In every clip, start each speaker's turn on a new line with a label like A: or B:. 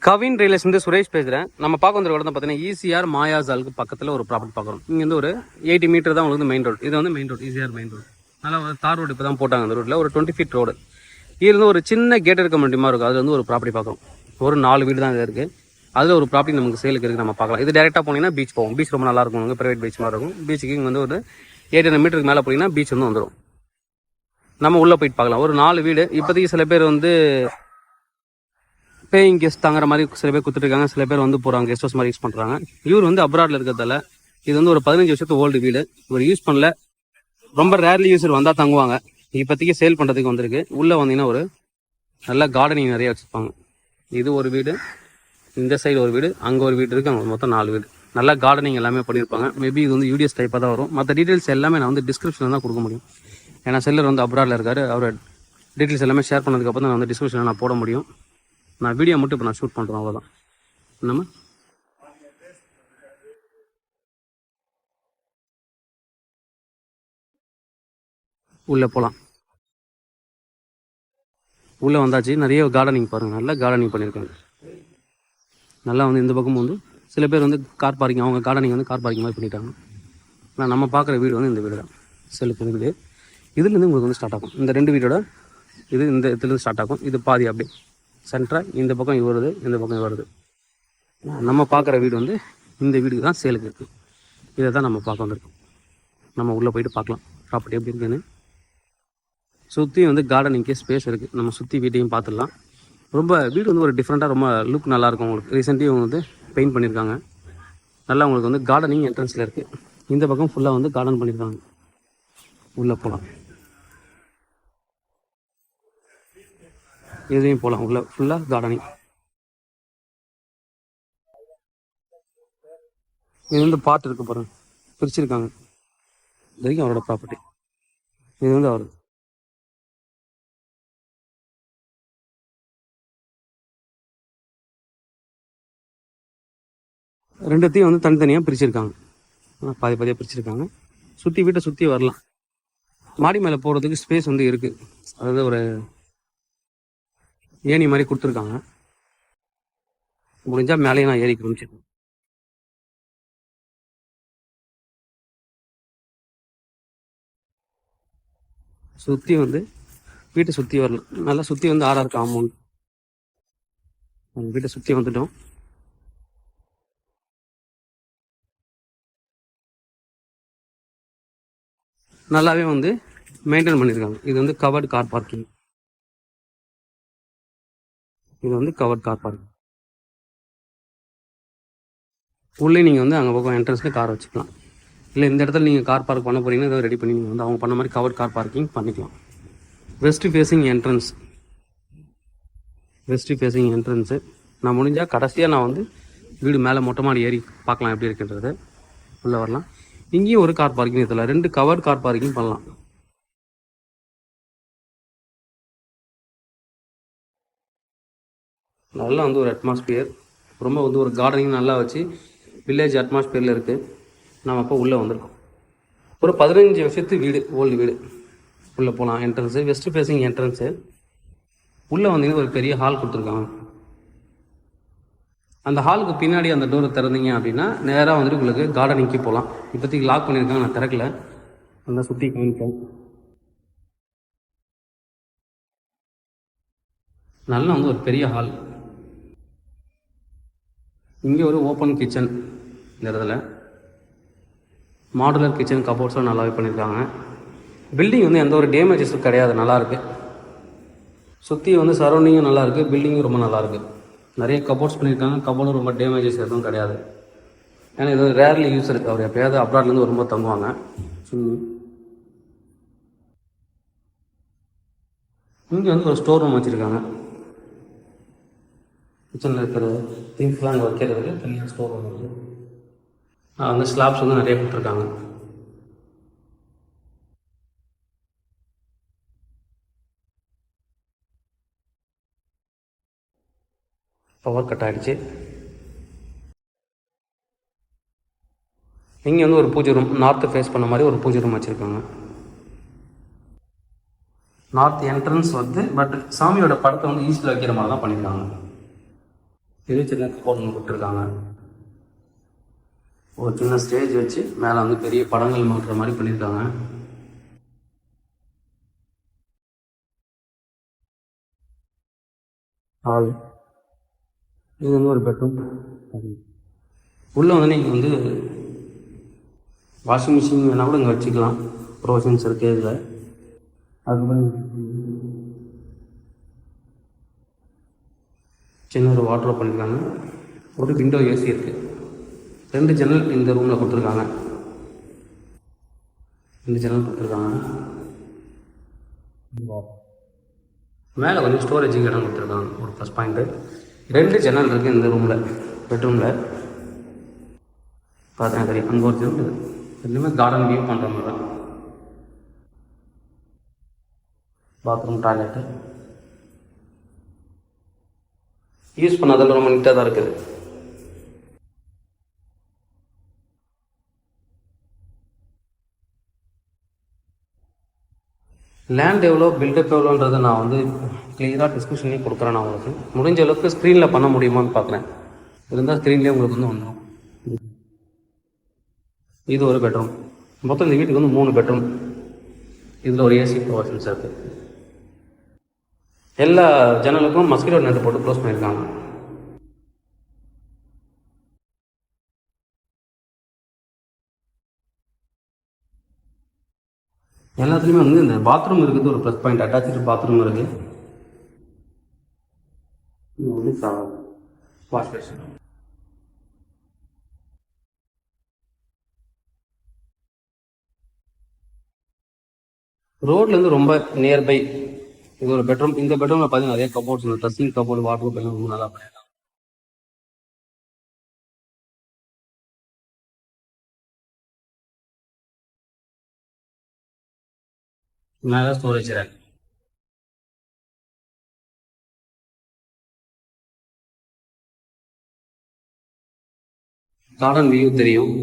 A: கவின் ரியல்ஸ்லேருந்து சுரேஷ் பேசுகிறேன். நம்ம பார்க்க வந்த இடம் பார்த்தீங்கன்னா ஈசிஆர் மாயாசாலுக்கு பக்கத்தில் ஒரு ப்ராப்பர்ட்டி பார்க்குறோம். இங்கே வந்து ஒரு 80 மீட்டர் தான் உங்களுக்கு மெயின் ரோடு. இது வந்து main road, ECR main road. நல்லா ஒரு தார் ரோடு இப்போ தான் போட்டாங்க. அந்த ரோட்டில் ஒரு 20 ஃபீட் ரோடு. இருந்து ஒரு சின்ன கேட் இருக்க முடியுமா இருக்கும். அது வந்து ஒரு ப்ராப்பர்ட்டி பார்க்குறோம். ஒரு 4 வீடு தான் இது இருக்குது. அதில் ஒரு ப்ராப்பர்ட்டி நமக்கு சேலுக்கு இருக்குது. நம்ம பார்க்கலாம். இது டேரெக்டாக போனீங்கன்னா பீச் போகும். பீச் ரொம்ப நல்லா இருக்கும். ப்ரைவேட் பீச் மாதிரி இருக்கும். பீச்சுக்கு இங்கே வந்து ஒரு 800 மீட்டருக்கு மேலே போனீங்கன்னா பீச் வந்து வந்துடும். நம்ம உள்ளே போயிட்டு பார்க்கலாம். ஒரு 4 வீடு. இப்போதைக்கு சில பேர் வந்து பேயிங் கெஸ்ட் தாங்கிற மாதிரி சில பேர் கொடுத்துருக்காங்க. சில பேர் வந்து போகிறாங்க, கெஸ்ட் ஹவுஸ் மாதிரி யூஸ் பண்ணுறாங்க. இவர் வந்து அப்ராடில் இருக்கிறதால இது வந்து ஒரு 15 வருஷத்து ஓல்டு வீடு. இவர் யூஸ் பண்ணல. ரொம்ப ரேர்லி யூஸர் வந்தால் தங்குவாங்க. இப்போதைக்கு சேல் பண்ணுறதுக்கு வந்திருக்கு. உள்ளே வந்தீங்கன்னா ஒரு நல்ல கார்டனிங் நிறைய வச்சுருப்பாங்க. இது ஒரு வீடு, இந்த சைடு ஒரு வீடு, அங்கே ஒரு வீடு இருக்குது. அங்கே மொத்தம் 4 வீடு. நல்லா கார்டனிங் எல்லாமே பண்ணியிருப்பாங்க. மேபி இது வந்து யூடிஎஸ் டைப்பாக தான் வரும். மற்ற டீட்டெயில்ஸ் எல்லாமே நான் வந்து டிஸ்கிரிப்ஷனில் தான் கொடுக்க முடியும். ஏன்னா செல்லர் வந்து அப்ராடில் இருக்கார். அவர் டீட்டெயில்ஸ் எல்லாமே ஷேர் பண்ணதுக்கப்புறம் நான் வந்து டிஸ்கிரிப்ஷனில் நான் போட முடியும். நான் வீடியோ மட்டும் இப்போ நான் ஷூட் பண்ணுறேன், அவ்வளோதான். நம்ம உள்ளே போகலாம். உள்ளே வந்தாச்சு. நிறைய கார்டனிங் பாருங்கள். நல்லா கார்டனிங் பண்ணியிருக்காங்க. நல்லா வந்து இந்த பக்கம் வந்து சில பேர் வந்து கார் பார்க்கிங், அவங்க கார்டனிங் வந்து கார் பார்க்கிங் மாதிரி பண்ணிட்டாங்க. ஆனால் நம்ம பார்க்குற வீடு வந்து இந்த வீடு தான். செல்லுக்கு வீடு. இதுலேருந்து உங்களுக்கு வந்து ஸ்டார்ட் ஆகும். இந்த 2 வீடோட இது இந்த இதுலேருந்து ஸ்டார்ட் ஆகும். இது பாதி அப்படியே சென்டராக இந்த பக்கம் இது வருது, இந்த பக்கம் வருது. நம்ம பார்க்குற வீடு வந்து இந்த வீடு தான் சேலுக்கு இருக்குது. இதை தான் நம்ம பார்க்க வந்திருக்கோம். நம்ம உள்ளே போயிட்டு பார்க்கலாம் ப்ராப்பர்ட்டி எப்படி இருக்குன்னு. சுற்றி வந்து கார்டனிங்க்கே ஸ்பேஸ் இருக்குது. நம்ம சுற்றி வீட்டையும் பார்த்துடலாம். ரொம்ப வீடு வந்து ஒரு டிஃப்ரெண்ட்டாக ரொம்ப லுக் நல்லாயிருக்கும். உங்களுக்கு ரீசெண்ட்லி இவங்க வந்து பெயிண்ட் பண்ணியிருக்காங்க. நல்லா உங்களுக்கு வந்து கார்டனிங் என்ட்ரன்ஸில் இருக்குது. இந்த பக்கம் ஃபுல்லாக வந்து கார்டன் பண்ணியிருக்காங்க. உள்ளே போகலாம். இதுலேயும் போகலாம். உள்ள ஃபுல்லாக கார்டனிங். இது வந்து பாட்டு இருக்கு பாருங்க, பிரிச்சிருக்காங்க. இது வரைக்கும் அவரோட ப்ராப்பர்ட்டி. இது வந்து அவர் ரெண்டுத்தையும் வந்து தனித்தனியாக பிரிச்சிருக்காங்க. பாதி பாதியாக பிரிச்சிருக்காங்க. சுற்றி வீட்டை சுற்றி வரலாம். மாடி மேலே போகிறதுக்கு ஸ்பேஸ் வந்து இருக்குது. அதாவது ஒரு ஏணி மாதிரி கொடுத்துருக்காங்க. முடிஞ்சால் மேலேயே நான் ஏறி காமிச்சிருக்கேன். சுற்றி வந்து வீட்டை சுற்றி வரலாம். நல்லா சுற்றி வந்து ஆறாக காம்பவுண்ட். வீட்டை சுற்றி வந்துட்டோம். நல்லாவே வந்து மெயின்டைன் பண்ணியிருக்காங்க. இது வந்து கவர்டு கார் பார்க்கிங். இது வந்து கவர்ட் கார் பார்க்கிங். உள்ளே நீங்கள் வந்து அங்கே பக்கம் என்ட்ரன்ஸில் கார் வச்சுக்கலாம். இல்லை இந்த இடத்துல நீங்கள் கார் பார்க் பண்ண போகிறீங்கன்னா இதை ரெடி பண்ணி நீங்கள் வந்து அவங்க பண்ண மாதிரி கவர்ட் கார் பார்க்கிங் பண்ணிக்கலாம். West facing entrance. West facing entrance. நான் முடிஞ்சால் கடைசியாக நான் வந்து வீடு மேலே மொட்டை மாடி ஏறி பார்க்கலாம் எப்படி இருக்குன்றது. உள்ளே வரலாம். இங்கேயும் ஒரு கார் பார்க்கிங் இதில் 2 கவர்ட் கார் பார்க்கிங் பண்ணலாம். நல்லா வந்து ஒரு அட்மாஸ்பியர். ரொம்ப வந்து ஒரு கார்டனிங் நல்லா வச்சு வில்லேஜ் அட்மாஸ்பியரில் இருக்குது. நம்ம அப்போ உள்ளே வந்திருக்கோம். ஒரு 15 வருஷத்து வீடு, ஓல்டு வீடு. உள்ளே போகலாம். Entrance west facing entrance. உள்ளே வந்தீங்கன்னா ஒரு பெரிய ஹால் கொடுத்துருக்காங்க. அந்த ஹாலுக்கு பின்னாடி அந்த டோரை திறந்தீங்க அப்படின்னா நேராக வந்துட்டு உங்களுக்கு கார்டனிங்க்கு போகலாம். இப்போதைக்கு லாக் பண்ணியிருக்காங்க, நான் திறக்கல. நல்லா சுற்றி காமிப்பேன். நல்லா வந்து ஒரு பெரிய ஹால். இங்கே ஒரு ஓப்பன் கிச்சன். இந்த இடத்துல மாடுலர் கிச்சன் கபோர்ட்ஸும் நல்லாவே பண்ணியிருக்காங்க. பில்டிங் வந்து எந்த ஒரு டேமேஜஸும் கிடையாது, நல்லாயிருக்கு. சுற்றி வந்து சரௌண்டிங்கும் நல்லாயிருக்கு, பில்டிங்கும் ரொம்ப நல்லாயிருக்கு. நிறைய கபோர்ட்ஸ் பண்ணியிருக்காங்க. கபோர்டும் ரொம்ப டேமேஜஸ் எதுவும் கிடையாது. ஏன்னா இது ரேர்லி யூஸ் இருக்குது. அவர் எப்போயாவது அப்ராட்லேருந்து வரும்போது தங்குவாங்க. இங்கே வந்து ஒரு ஸ்டோர் ரூம் வச்சுருக்காங்க. கிச்சனில் இருக்கிற திங்ஸ்லாம் அங்கே வைக்கிறதுக்கு தனியாக ஸ்டோர் ரூம் இருக்குது. வந்து ஸ்லாப்ஸ் வந்து நிறைய கொடுத்துருக்காங்க. பவர் கட் ஆகிடுச்சு. இங்கே வந்து ஒரு பூஜை ரூம், நார்த்து ஃபேஸ் பண்ண மாதிரி ஒரு பூஜை ரூம் வச்சுருக்காங்க. நார்த் என்ட்ரன்ஸ் வந்து பட் சாமியோட படத்தை வந்து ஈஸ்டில் வைக்கிற மாதிரி தான் பண்ணியிருக்காங்க. இது சின்ன போர்டு கொடுத்துருக்காங்க. ஒரு சின்ன ஸ்டேஜ் வச்சு மேலே வந்து பெரிய படங்கள் மாட்டுற மாதிரி பண்ணியிருக்காங்க. ஹால், இது வந்து ஒரு பெட்ரூம். உள்ளே வந்து நீங்கள் வந்து வாஷிங் மிஷின் வேணால் கூட இங்கே வச்சுக்கலாம். ப்ரொவிஷன்ஸ் இருக்குது இதில். அதுக்கப்புறம் சின்ன ஒரு வாட்ரோப் பண்ணியிருக்காங்க. ஒரு விண்டோ ஏசி இருக்குது. 2 ஜன்னல் இந்த ரூமில் கொடுத்துருக்காங்க. 2 ஜன்னல் கொடுத்துருக்காங்க. மேலே கொஞ்சம் ஸ்டோரேஜுக்கு இடம் கொடுத்துருக்காங்க. ஒரு ப்ளஸ் பாயிண்ட்டு. 2 ஜன்னல் இருக்குது இந்த ரூமில், பெட்ரூமில். பார்த்தேன் தெரியும். அங்கே ஒரு ஜன்னல் ரெண்டுமே கார்டன் வியூ பண்ணுற மாதிரி தான். பாத்ரூம், டாய்லெட்டு யூஸ் பண்ணாதெல்லாம் ரொம்ப நீட்டாக தான் இருக்குது. லேண்ட் எவ்வளோ, பில்டப் எவ்வளோன்றதை நான் வந்து கிளியராக டிஸ்கிரிப்ஷன்லேயே கொடுக்குறேன். நான் உங்களுக்கு முடிஞ்ச அளவுக்கு ஸ்க்ரீனில் பண்ண முடியுமான்னு பார்க்குறேன். இருந்தால் ஸ்க்ரீன்லேயே உங்களுக்கு வந்து வந்துடும். இது ஒரு பெட்ரூம். மொத்தம் இந்த வீட்டுக்கு வந்து 3 பெட்ரூம். இதில் ஒரு ஏசி ப்ரொவிஷன்ஸ் இருக்குது. எல்லா ஜன்னலுக்கும் மஸ்கிட்டோ நெட் போட்டு க்ளோஸ் பண்ணியிருக்காங்க. எல்லாத்துலேயுமே வந்து இந்த பாத்ரூம் இருக்குது. ஒரு ப்ளஸ் பாயிண்ட், அட்டாச்சு பாத்ரூம் இருக்குது. இது வந்து வாஷ் பேஷன். ரோட்லேருந்து ரொம்ப நியர்பை. இது ஒரு பெட்ரூம். இந்த பெட்ரூமில் பார்த்தீங்கன்னா நிறைய கபோர்ட்ஸ், இந்த ட்ரெஸ்ஸிங் கபோர்டு, வாட்ரோப் எல்லாம் ரொம்ப நல்லா பண்ணியிருக்காங்க. மேலே ஸ்டோரேஜ் ரேக். கார்டன் வியூ தெரியும்.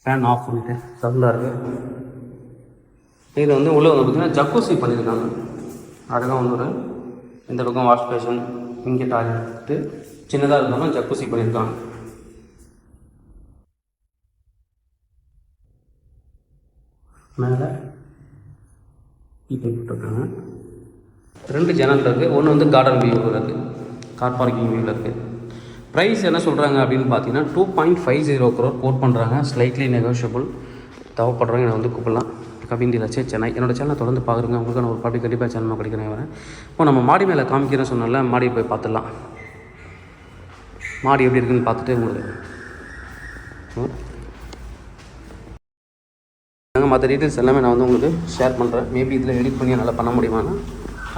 A: ஃபேன் ஆஃப் பண்ணிட்டு சவுண்டாக இருக்குது. இதில் வந்து உள்ளே வந்து பார்த்திங்கன்னா ஜக்கூசி பண்ணியிருக்காங்க. அழகாக வந்து ஒரு இந்த பக்கம் வாஷ் பேஷன், இங்கே டாய்லெட்டு சின்னதாக இருந்தாலும் ஜக்கூசி பண்ணியிருக்காங்க. மேலே போட்டிருக்காங்க. 2 ஜன்னல் இருக்குது. ஒன்று வந்து கார்டன் வியூவில் இருக்குது, கார் பார்க்கிங் வியூவில் இருக்குது. ப்ரைஸ் என்ன சொல்கிறாங்க அப்படின்னு பார்த்தீங்கன்னா 2.50 crore கோட் பண்ணுறாங்க. Slightly negotiable. தேவைப்படுறவங்க என்னை வந்து கூப்பிடலாம். கவின் லட்சே சென்னை. என்னோடய சேனலை தொடர்ந்து பார்க்குறேங்க. உங்களுக்கு நான் ஒரு பாட்டி கண்டிப்பாக சேனல் கிடைக்கிறேன் வரேன். இப்போ நம்ம மாடி மேலே காமிக்கிறேன்னு சொன்னால மாடி போய் பார்த்துடலாம். மாடி எப்படி இருக்குன்னு பார்த்துட்டு உங்களுக்கு மற்ற டீட்டெயில்ஸ் எல்லாமே நான் வந்து உங்களுக்கு ஷேர் பண்ணுறேன். மேபி இதில் எடிட் பண்ணி நல்லா பண்ண முடியுமானா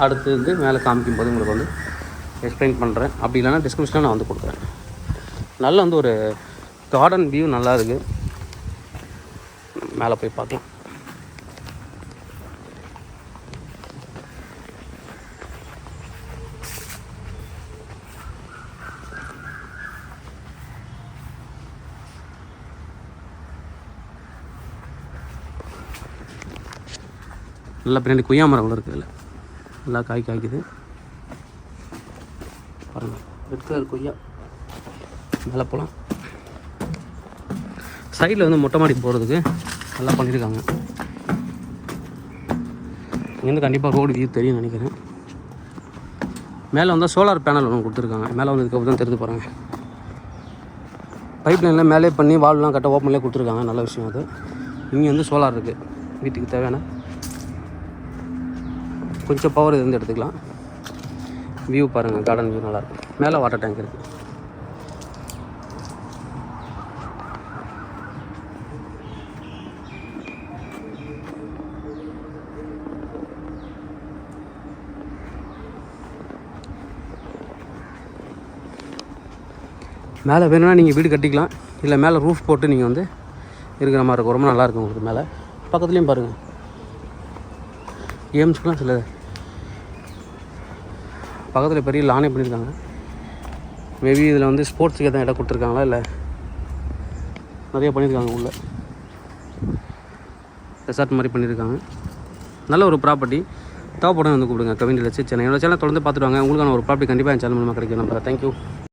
A: அடுத்து வந்து மேலே காமிக்கும் போது உங்களுக்கு வந்து எக்ஸ்பிளைன் பண்ணுறேன். அப்படி இல்லைனா டிஸ்கிரிப்ஷனில் நான் வந்து கொடுக்குறேன். நல்ல வந்து ஒரு கார்டன் வியூ நல்லா இருக்குது. மேலே போய் பார்க்கலாம். நல்லா பின்னாடி கொய்யா மரம் கூட இருக்குது. நல்லா காய் காய்க்குது பாருங்கள். ரெட் கலர் கொய்யா. மேலே போகலாம். சைடில் வந்து மொட்டை மாடி போகிறதுக்கு நல்லா பண்ணியிருக்காங்க. இங்கேருந்து கண்டிப்பாக ரோடு வியூ தெரியும் நினைக்கிறேன். மேலே வந்தால் சோலார் பேனல் ஒன்று கொடுத்துருக்காங்க. மேலே வந்ததுக்கப்புறம் தான் தெரிஞ்சு போகிறாங்க. பைப் லைனில் மேலே பண்ணி வால்வெலாம் கட்ட ஓப்பன்லேயே கொடுத்துருக்காங்க. நல்ல விஷயம் அது. இங்கே வந்து சோலார் இருக்குது. வீட்டுக்கு தேவையான கொஞ்சம் பவர் இருந்து எடுத்துக்கலாம். வியூ பாருங்கள். கார்டன் வியூ நல்லாயிருக்கும். மேலே வாட்டர் டேங்க் இருக்குது. மேலே வேணும்னா நீங்கள் வீடு கட்டிக்கலாம். இல்லை மேலே ரூஃப் போட்டு நீங்கள் வந்து இருக்கிற மாதிரி இருக்கும். ரொம்ப நல்லாயிருக்கும் உங்களுக்கு. மேலே பக்கத்துலேயும் பாருங்கள். கேம்ஸ்க்குலாம் சில பக்கத்தில் பெரிய லானே பண்ணியிருக்காங்க. மேபி இதில் வந்து ஸ்போர்ட்ஸுக்கு எதாவது இடம் கொடுத்துருக்காங்களா இல்லை நிறைய பண்ணியிருக்காங்க உள்ள ரெசார்ட் மாதிரி பண்ணியிருக்காங்க. நல்ல ஒரு ப்ராப்பர்ட்டி. தேவைப்படும் வந்து கூப்பிடுங்க கவின் ரியல் எஸ்டேட் சென்னை. என்னோட சேனல் தொடர்ந்து பார்த்துட்டு வாங்க. உங்களுக்கான ஒரு ப்ராப்பர்ட்டி கண்டிப்பாக என் சேனல் மூலமாக கிடைக்கும். நம்புறேன். தேங்க்யூ.